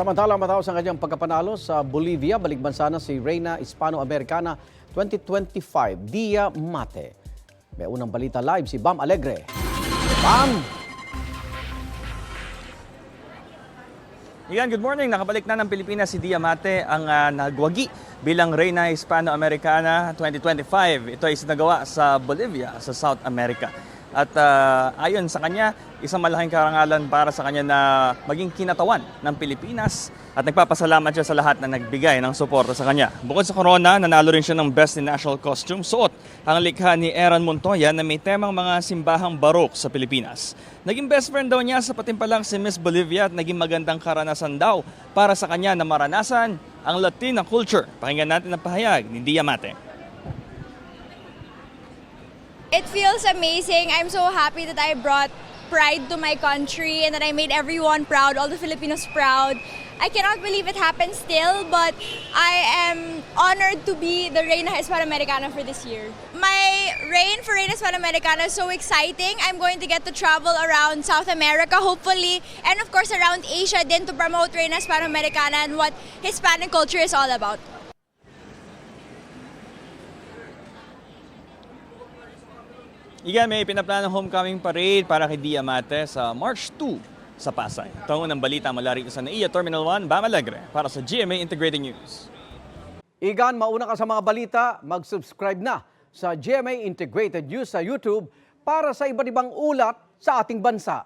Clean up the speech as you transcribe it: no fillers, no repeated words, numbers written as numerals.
Samantala, matapos ang kanyang pagkapanalo sa Bolivia, baligbana na si Reina Hispano-Americana 2025, Dia Mate. May unang balita live si Bam Alegre. Bam! Good morning. Nakabalik na ng Pilipinas si Dia Mate, ang nagwagi bilang Reina Hispano-Americana 2025. Ito ay isinagawa sa Bolivia, sa South America. At ayon sa kanya, isang malaking karangalan para sa kanya na maging kinatawan ng Pilipinas at nagpapasalamat siya sa lahat na nagbigay ng suporta sa kanya. Bukod sa corona, nanalo rin siya ng Best in National Costume. Suot ang likha ni Eran Montoya na may temang mga simbahang barok sa Pilipinas. Naging best friend daw niya sa patimpalang si Miss Bolivia at naging magandang karanasan daw para sa kanya na maranasan ang Latina culture. Pakinggan natin ang pahayag ni Dia Mate. It feels amazing. I'm so happy that I brought pride to my country and that I made everyone proud, all the Filipinos proud. I cannot believe it happened still, but I am honored to be the Reina Hispano-Americana for this year. My reign for Reina Hispano-Americana is so exciting. I'm going to get to travel around South America, hopefully, and of course around Asia din to promote Reina Hispano-Americana and what Hispanic culture is all about. May pinaplanong homecoming parade para kay Dia Mate sa March 2 sa Pasay. Ito ang unang balita mula rito sa NAIA Terminal 1, Bam Alegre para sa GMA Integrated News. Mauna ka sa mga balita, mag-subscribe na sa GMA Integrated News sa YouTube para sa iba't ibang ulat sa ating bansa.